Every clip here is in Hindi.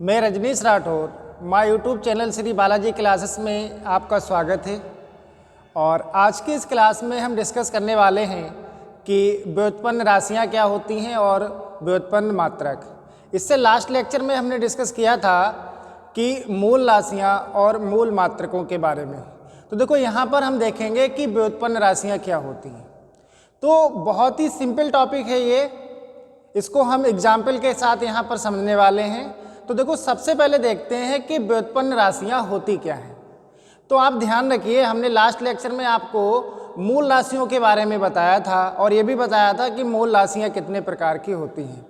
मैं Rajneesh Rathore, my YouTube channel Shri Balaji classes में आपका स्वागत है। और आज की इस क्लास में हम डिस्कस करने वाले हैं कि व्युत्पन्न राशियां क्या होती हैं और व्युत्पन्न मात्रक। इससे लास्ट लेक्चर में हमने डिस्कस किया था कि मूल राशियां और मूल मात्रकों के बारे में। तो देखो यहाँ पर हम देखेंगे कि व्युत्पन्न राशियाँ क्या होती हैं। तो बहुत ही सिंपल टॉपिक है ये, इसको हम एग्जाम्पल के साथ यहाँ पर समझने वाले हैं। तो देखो सबसे पहले देखते हैं कि व्युत्पन्न राशियाँ होती क्या हैं। तो आप ध्यान रखिए, हमने लास्ट लेक्चर में आपको मूल राशियों के बारे में बताया था और ये भी बताया था कि मूल राशियाँ कितने प्रकार की होती हैं।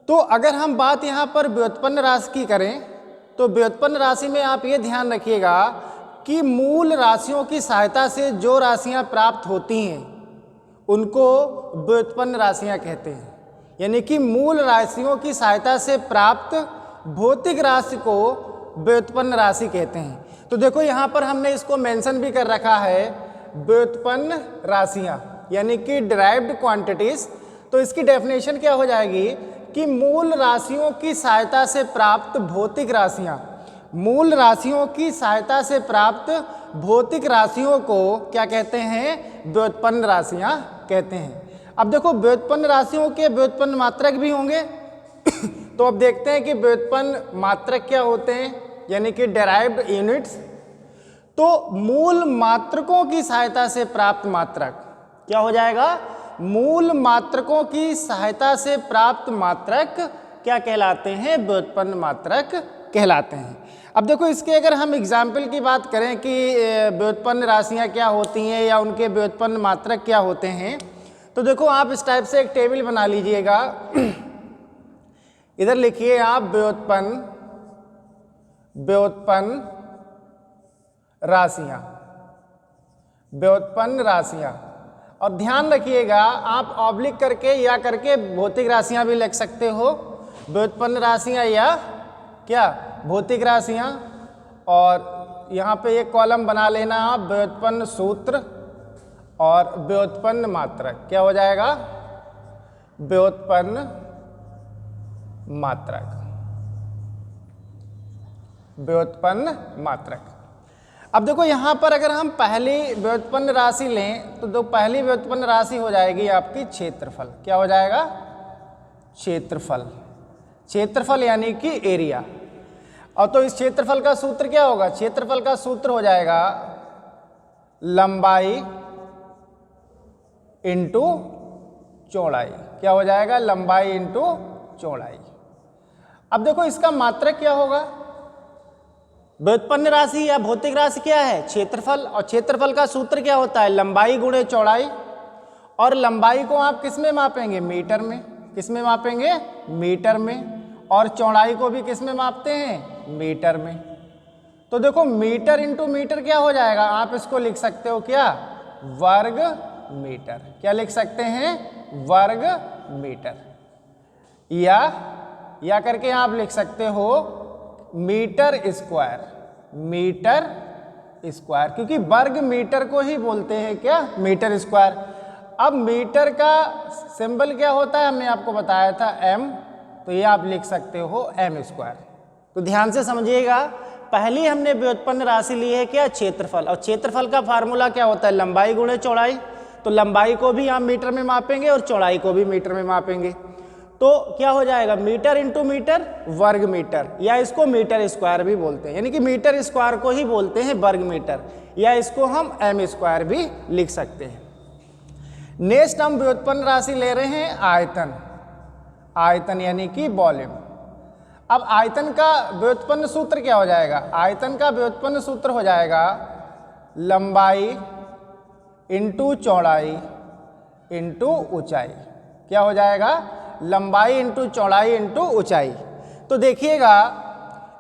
तो अगर हम बात यहाँ पर व्युत्पन्न राशि की करें तो व्युत्पन्न राशि में आप ये ध्यान रखिएगा कि मूल राशियों की सहायता से जो राशियाँ प्राप्त होती हैं उनको व्युत्पन्न राशियाँ कहते हैं। यानी कि मूल राशियों की सहायता से प्राप्त भौतिक राशि को व्युत्पन्न राशि कहते हैं। तो देखो यहाँ पर हमने इसको मेंशन भी कर रखा है, व्युत्पन्न राशियाँ यानी कि डिराइव्ड क्वांटिटीज। तो इसकी डेफिनेशन क्या हो जाएगी कि मूल राशियों की सहायता से प्राप्त भौतिक राशियाँ, मूल राशियों की सहायता से प्राप्त भौतिक राशियों को क्या कहते हैं? व्युत्पन्न राशियाँ कहते हैं। अब देखो व्युत्पन्न राशियों के व्युत्पन्न मात्रक भी होंगे तो अब देखते हैं कि व्युत्पन्न मात्रक क्या होते हैं, यानी कि डेराइव्ड यूनिट्स। तो मूल मात्रकों की सहायता से प्राप्त मात्रक क्या हो जाएगा? मूल मात्रकों की सहायता से प्राप्त मात्रक क्या कहलाते हैं? व्युत्पन्न मात्रक कहलाते हैं। अब देखो इसके अगर हम एग्जाम्पल की बात करें कि व्युत्पन्न राशियाँ क्या होती हैं या उनके व्युत्पन्न मात्रक क्या होते हैं, तो देखो आप इस टाइप से एक टेबल बना लीजिएगा। इधर लिखिए आप व्युत्पन्न राशियां, व्युत्पन्न राशियां। और ध्यान रखिएगा आप ऑब्लिक करके या करके भौतिक राशियां भी लिख सकते हो, व्युत्पन्न राशियां या क्या भौतिक राशियां। और यहाँ पे एक कॉलम बना लेना आप, व्युत्पन्न सूत्र और व्युत्पन्न मात्रक। क्या हो जाएगा? व्युत्पन्न मात्रक, व्युत्पन्न मात्रक। अब देखो यहाँ पर अगर हम पहली व्युत्पन्न राशि लें तो पहली व्युत्पन्न राशि हो जाएगी आपकी क्षेत्रफल। क्या हो जाएगा? क्षेत्रफल, क्षेत्रफल यानी कि एरिया। और तो इस क्षेत्रफल का सूत्र क्या होगा? क्षेत्रफल का सूत्र हो जाएगा लंबाई इंटू चौड़ाई। क्या हो जाएगा? लंबाई इंटू चौड़ाई। अब देखो इसका मात्रक क्या होगा? व्युत्पन्न राशि या भौतिक राशि क्या है? क्षेत्रफल। और क्षेत्रफल का सूत्र क्या होता है? लंबाई गुणे चौड़ाई। और लंबाई को आप किस में मापेंगे? मीटर में। किस में मापेंगे? मीटर में। और चौड़ाई को भी किस में मापते हैं? मीटर में। तो देखो मीटर इंटू मीटर क्या हो जाएगा? आप इसको लिख सकते हो क्या? वर्ग मीटर। क्या लिख सकते हैं? वर्ग मीटर। या करके आप लिख सकते हो मीटर स्क्वायर, मीटर स्क्वायर, क्योंकि वर्ग मीटर को ही बोलते हैं क्या? Metre square. अब मीटर का सिंबल क्या होता है? हमने आपको बताया था एम, तो ये आप लिख सकते हो एम स्क्वायर। तो ध्यान से समझिएगा, पहली हमने व्युत्पन्न राशि ली है क्या? क्षेत्रफल। और क्षेत्रफल का फार्मूला क्या होता है? लंबाई गुणे चौड़ाई। तो लंबाई को भी आप मीटर में मापेंगे और चौड़ाई को भी मीटर में मापेंगे। तो क्या हो जाएगा? मीटर इंटू मीटर वर्ग मीटर, या इसको मीटर स्क्वायर भी बोलते हैं, यानी कि मीटर स्क्वायर को ही बोलते हैं वर्ग मीटर, या इसको हम एम स्क्वायर भी लिख सकते हैं। नेक्स्ट हम व्युत्पन्न राशि ले रहे हैं आयतन। आयतन यानी कि वॉल्यूम। अब आयतन का व्युत्पन्न सूत्र क्या हो जाएगा? आयतन का व्युत्पन्न सूत्र हो जाएगा लंबाई इंटू चौड़ाई इंटू ऊंचाई। क्या हो जाएगा? लंबाई इंटू चौड़ाई इंटू ऊंचाई। तो देखिएगा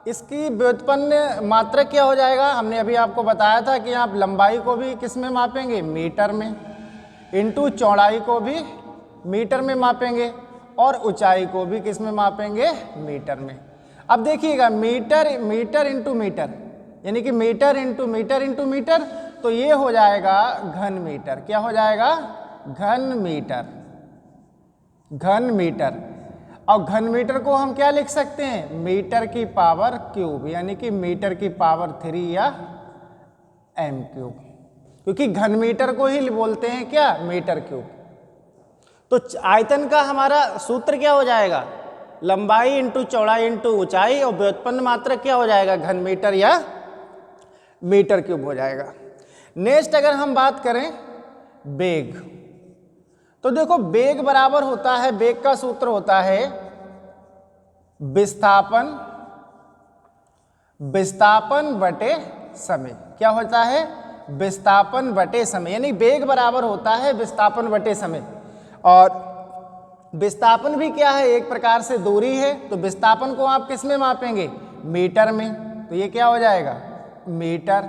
इसकी व्युत्पन्न मात्रक क्या हो जाएगा? हमने अभी आपको बताया था कि आप लंबाई को भी किस में मापेंगे? मीटर में। इंटू चौड़ाई को भी मीटर में मापेंगे और ऊंचाई को भी किस में मापेंगे? मीटर में। अब देखिएगा मीटर इंटू मीटर, यानी कि metre into metre into metre, तो ये हो जाएगा घन मीटर। क्या हो जाएगा? घन मीटर, घन मीटर। और घन मीटर को हम क्या लिख सकते हैं, मीटर की पावर क्यूब, यानी कि मीटर की पावर 3 या m क्यूब, क्योंकि घन मीटर को ही बोलते हैं क्या, मीटर क्यूब। तो आयतन का हमारा सूत्र क्या हो जाएगा, लंबाई इंटू चौड़ाई इंटू ऊंचाई, और व्युत्पन्न मात्रक क्या हो जाएगा, घन मीटर या मीटर क्यूब हो जाएगा। नेक्स्ट अगर हम बात करें वेग, तो देखो वेग बराबर होता है, वेग का सूत्र होता है विस्थापन बटे समय। क्या होता है, विस्थापन बटे समय, यानी वेग बराबर होता है विस्थापन बटे समय। और विस्थापन भी क्या है, एक प्रकार से दूरी है, तो विस्थापन को आप किस में मापेंगे, मीटर में, तो ये क्या हो जाएगा, मीटर।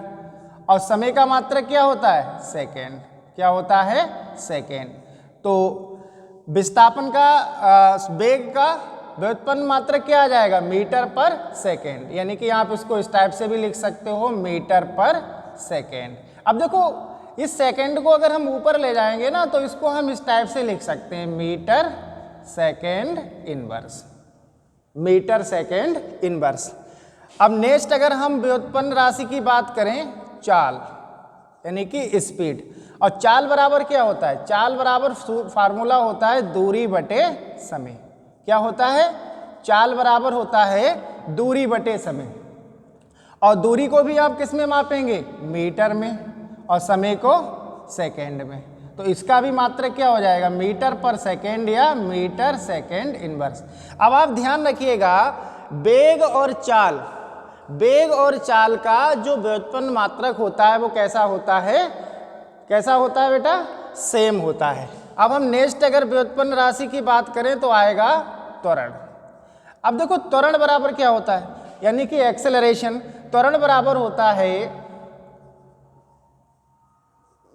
और समय का मात्रक क्या होता है, सेकेंड। क्या होता है, सेकेंड। तो विस्थापन का वेग का व्युत्पन्न मात्रक क्या आ जाएगा, मीटर पर सेकेंड, यानी कि आप इसको इस टाइप से भी लिख सकते हो, मीटर पर सेकेंड। अब देखो इस सेकेंड को अगर हम ऊपर ले जाएंगे ना, तो इसको हम इस टाइप से लिख सकते हैं, metre second inverse, metre second inverse. अब नेक्स्ट अगर हम व्युत्पन्न राशि की बात करें, चाल यानी कि स्पीड, और चाल बराबर क्या होता है, चाल बराबर फार्मूला होता है दूरी बटे समय। क्या होता है, चाल बराबर होता है दूरी बटे समय, और दूरी को भी आप किस में मापेंगे, मीटर में, और समय को सेकेंड में। तो इसका भी मात्रक क्या हो जाएगा, मीटर पर सेकेंड या मीटर सेकेंड इनवर्स। अब आप ध्यान रखिएगा, वेग और चाल, वेग और चाल का जो व्युत्पन्न मात्रक होता है वो कैसा होता है, कैसा होता है बेटा, सेम होता है। अब हम नेक्स्ट अगर व्युत्पन्न राशि की बात करें तो आएगा त्वरण। अब देखो त्वरण बराबर क्या होता है, यानी कि एक्सेलरेशन, त्वरण बराबर होता है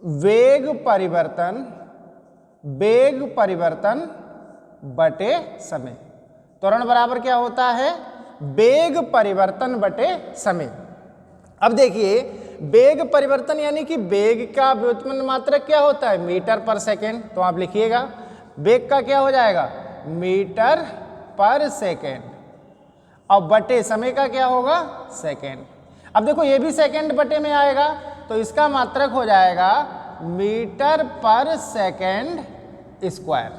वेग परिवर्तन बटे समय। त्वरण बराबर क्या होता है, वेग परिवर्तन बटे समय। अब देखिए वेग परिवर्तन यानी कि वेग का व्युत्पन्न मात्रक क्या होता है, मीटर पर सेकेंड, तो आप लिखिएगा वेग का क्या हो जाएगा, मीटर पर सेकेंड, और बटे समय का क्या होगा, सेकेंड। अब देखो ये भी सेकेंड बटे में आएगा, तो इसका मात्रक हो जाएगा मीटर पर सेकेंड स्क्वायर,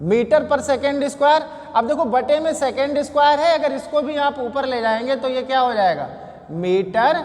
मीटर पर सेकेंड स्क्वायर। अब देखो बटे में सेकेंड स्क्वायर है, अगर इसको भी आप ऊपर ले जाएंगे तो ये क्या हो जाएगा, मीटर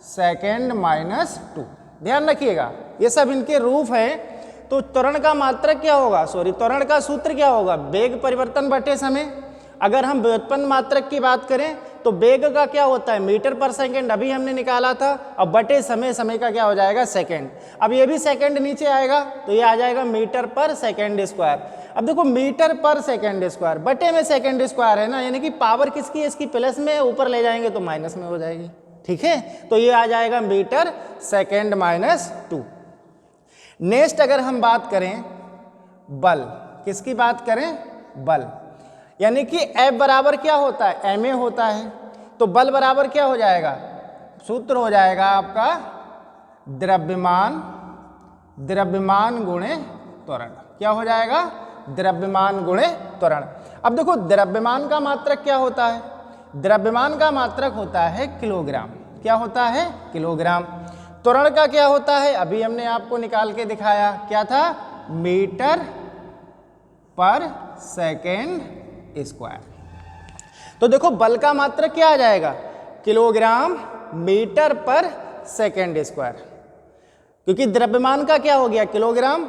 सेकेंड माइनस 2। ध्यान रखिएगा ये सब इनके रूप हैं। तो त्वरण का मात्रक क्या होगा, त्वरण का सूत्र क्या होगा, वेग परिवर्तन बटे समय। अगर हम व्युत्पन्न मात्रक की बात करें तो वेग का क्या होता है, मीटर पर सेकेंड, अभी हमने निकाला था, और बटे समय, समय का क्या हो जाएगा, सेकेंड। अब ये भी सेकेंड नीचे आएगा, तो ये आ जाएगा मीटर पर सेकेंड स्क्वायर। अब देखो मीटर पर सेकेंड स्क्वायर बटे में सेकेंड स्क्वायर है ना, यानी कि पावर किसकी है, इसकी प्लस में, ऊपर ले जाएंगे तो माइनस में हो जाएगी। ठीक है, तो ये आ जाएगा मीटर सेकेंड माइनस 2। नेक्स्ट अगर हम बात करें बल, किसकी बात करें, बल, यानी कि F बराबर क्या होता है, ma होता है। तो बल बराबर क्या हो जाएगा, सूत्र हो जाएगा आपका द्रव्यमान गुणे त्वरण। क्या हो जाएगा, द्रव्यमान गुणे त्वरण। अब देखो द्रव्यमान का मात्रक क्या होता है, द्रव्यमान का मात्रक होता है किलोग्राम। क्या होता है, किलोग्राम। त्वरण का क्या होता है, अभी हमने आपको निकाल के दिखाया, क्या था, मीटर पर सेकेंड स्क्वायर। तो देखो बल का मात्रक क्या आ जाएगा, किलोग्राम मीटर पर सेकेंड स्क्वायर, क्योंकि द्रव्यमान का क्या हो गया, किलोग्राम,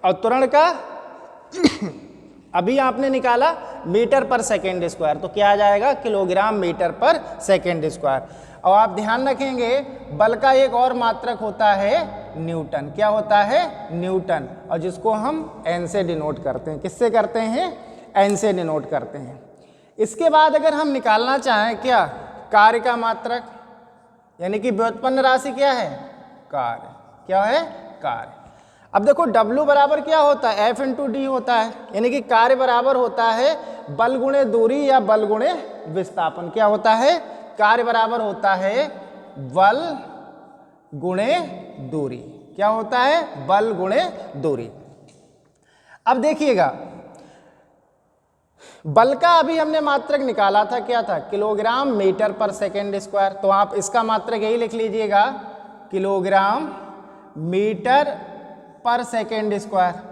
और त्वरण का अभी आपने निकाला मीटर पर सेकेंड स्क्वायर, तो क्या आ जाएगा, किलोग्राम मीटर पर सेकेंड स्क्वायर। और आप ध्यान रखेंगे बल का एक और मात्रक होता है न्यूटन। क्या होता है, न्यूटन, और जिसको हम एन से डिनोट करते हैं। किससे करते हैं, एन से डिनोट करते हैं। इसके बाद अगर हम निकालना चाहें क्या, कार्य का मात्रक, यानी कि व्युत्पन्न राशि क्या है, कार्य। क्या है, कार्य। अब देखो W बराबर क्या होता है, F इंटू डी होता है, यानी कि कार्य बराबर होता है बल गुणे दूरी या बल गुणे विस्थापन। क्या होता है, कार्य बराबर होता है बल गुणे दूरी। क्या होता है, बल गुणे दूरी। अब देखिएगा बल का अभी हमने मात्रक निकाला था, क्या था? किलोग्राम मीटर पर सेकेंड स्क्वायर। तो आप इसका मात्रक यही लिख लीजिएगा, किलोग्राम मीटर पर सेकेंड स्क्वायर।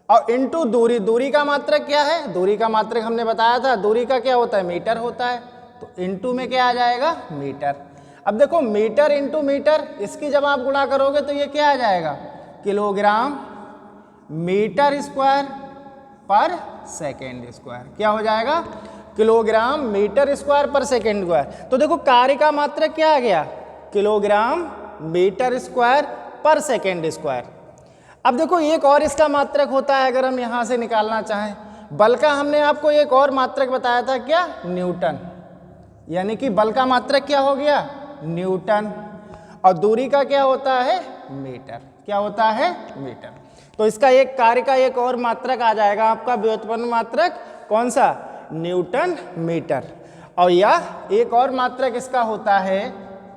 और इनटू दूरी, दूरी का मात्रक क्या है? दूरी का मात्रक हमने बताया था, दूरी का क्या होता है? मीटर होता है। तो इनटू में क्या आ जाएगा? मीटर। अब देखो मीटर इंटू मीटर, इसकी जब आप गुणा करोगे तो ये क्या आ जाएगा? किलोग्राम मीटर स्क्वायर पर सेकेंड स्क्वायर। क्या हो जाएगा? किलोग्राम मीटर स्क्वायर पर सेकेंड स्क्वायर। तो देखो कार्य का मात्रक क्या आ गया? किलोग्राम मीटर स्क्वायर पर सेकेंड स्क्वायर। अब देखो एक और इसका मात्रक होता है, अगर हम यहाँ से निकालना चाहें। बल का हमने आपको एक और मात्रक बताया था, क्या? न्यूटन। यानी कि बल का मात्रक क्या हो गया? न्यूटन। और दूरी का क्या होता है? मीटर। क्या होता है? मीटर। तो इसका एक कार्य का एक और मात्रक आ जाएगा आपका व्युत्पन्न मात्रक, कौन सा? Newton metre. और यह एक और मात्रक इसका होता है,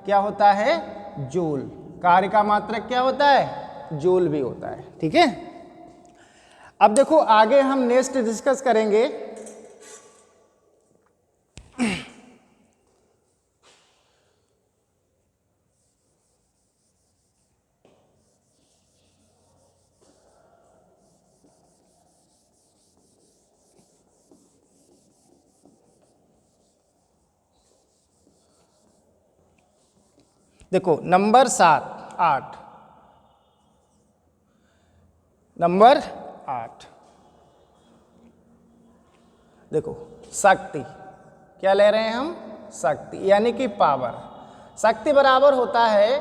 क्या होता है? जूल। कार्य का मात्रक क्या होता है? जूल भी होता है। ठीक है। अब देखो आगे हम नेक्स्ट डिस्कस करेंगे देखो नंबर 8, नंबर 8 देखो, शक्ति। क्या ले रहे हैं हम? शक्ति, यानी कि पावर। शक्ति बराबर होता है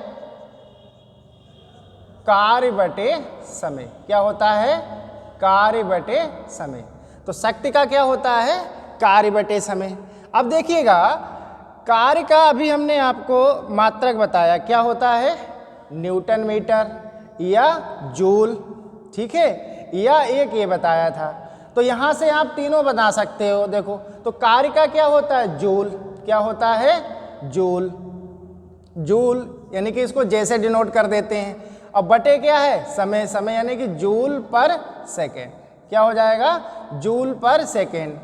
कार्य बटे समय। क्या होता है? कार्य बटे समय। तो शक्ति का क्या होता है? कार्य बटे समय। अब देखिएगा, कार्य का अभी हमने आपको मात्रक बताया, क्या होता है? न्यूटन मीटर या जूल। ठीक है, या एक ये बताया था। तो यहाँ से आप तीनों बना सकते हो। देखो तो कार्य का क्या होता है? जूल। क्या होता है? जूल। जूल यानी कि इसको जैसे डिनोट कर देते हैं। और बटे क्या है? समय। समय यानी कि जूल पर सेकेंड। क्या हो जाएगा? जूल पर सेकेंड।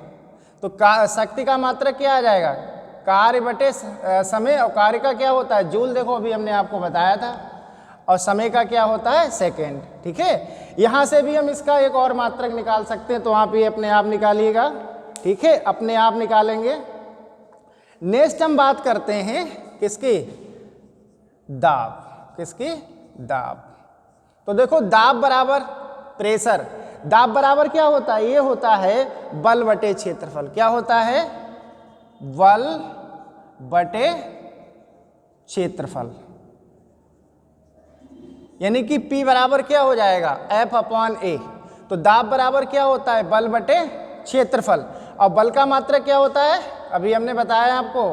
तो शक्ति का मात्रक क्या आ जाएगा? कार्य बटे समय। और कार्य का क्या होता है? जूल। देखो अभी हमने आपको बताया था। और समय का क्या होता है? सेकेंड। ठीक है। यहाँ से भी हम इसका एक और मात्रक निकाल सकते हैं, तो आप ये अपने आप निकालिएगा। ठीक है, अपने आप निकालेंगे। नेक्स्ट हम बात करते हैं किसकी? दाब। किसकी? दाब। तो देखो दाब बराबर प्रेशर। दाब बराबर क्या होता है? ये होता है बल बटे क्षेत्रफल। क्या होता है? बल बटे क्षेत्रफल। यानी कि P बराबर क्या हो जाएगा? F/A। तो दाब बराबर क्या होता है? बल बटे क्षेत्रफल। और बल का मात्रक क्या होता है? अभी हमने बताया आपको,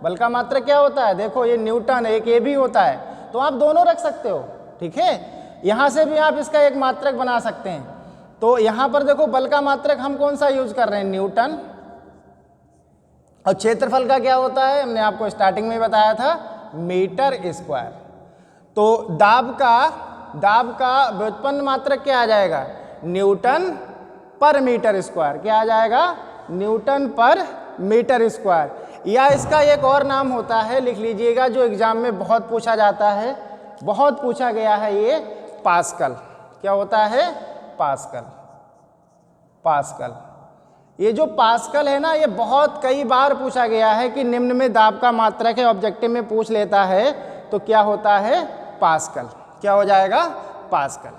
बल का मात्रक क्या होता है? देखो ये न्यूटन, एक ये भी होता है। तो आप दोनों रख सकते हो। ठीक है, यहाँ से भी आप इसका एक मात्रक बना सकते हैं। तो यहाँ पर देखो बल का मात्रक हम कौन सा यूज कर रहे हैं? न्यूटन। और क्षेत्रफल का क्या होता है? हमने आपको स्टार्टिंग में बताया था, मीटर स्क्वायर। तो दाब का व्युत्पन्न मात्रक क्या आ जाएगा? न्यूटन पर मीटर स्क्वायर। क्या आ जाएगा? न्यूटन पर मीटर स्क्वायर। या इसका एक और नाम होता है, लिख लीजिएगा, जो एग्जाम में बहुत पूछा जाता है, बहुत पूछा गया है, ये पास्कल। क्या होता है? पास्कल। पास्कल। ये जो पास्कल है ना, ये बहुत कई बार पूछा गया है कि निम्न में दाब का मात्रक है, ऑब्जेक्टिव में पूछ लेता है। तो क्या होता है? पास्कल। क्या हो जाएगा? पास्कल।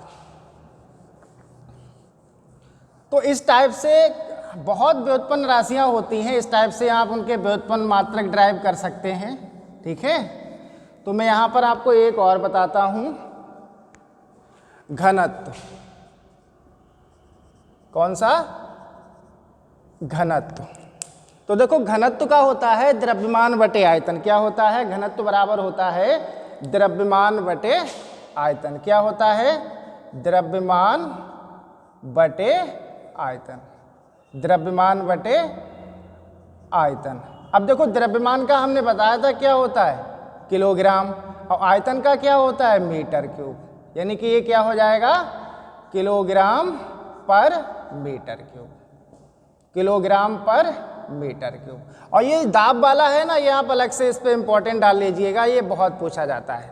तो इस टाइप से बहुत व्युत्पन्न राशियां होती हैं, इस टाइप से आप उनके व्युत्पन्न मात्रक ड्राइव कर सकते हैं। ठीक है, तो मैं यहाँ पर आपको एक और बताता हूँ, घनत्व। कौन सा? घनत्व। तो देखो घनत्व का होता है द्रव्यमान बटे आयतन। क्या होता है? घनत्व बराबर होता है द्रव्यमान बटे आयतन। क्या होता है? द्रव्यमान बटे आयतन। द्रव्यमान बटे आयतन। अब देखो द्रव्यमान का हमने बताया था क्या होता है? किलोग्राम। और आयतन का क्या होता है? Metre cube. यानी कि ये क्या हो जाएगा? किलोग्राम पर मीटर क्यूब। किलोग्राम पर मीटर क्यूब। और ये दाब वाला है ना, ये आप अलग से इस पे इम्पोर्टेंट डाल लीजिएगा, ये बहुत पूछा जाता है।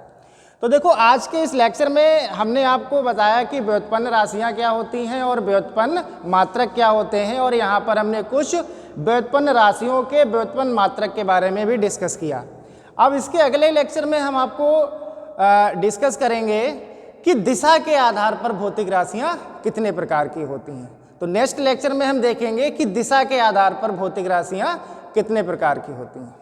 तो देखो आज के इस लेक्चर में हमने आपको बताया कि व्युत्पन्न राशियां क्या होती हैं और व्युत्पन्न मात्रक क्या होते हैं, और यहाँ पर हमने कुछ व्युत्पन्न राशियों के व्युत्पन्न मात्रक के बारे में भी डिस्कस किया। अब इसके अगले लेक्चर में हम आपको डिस्कस करेंगे कि दिशा के आधार पर भौतिक राशियां कितने प्रकार की होती हैं। तो नेक्स्ट लेक्चर में हम देखेंगे कि दिशा के आधार पर भौतिक राशियां कितने प्रकार की होती हैं।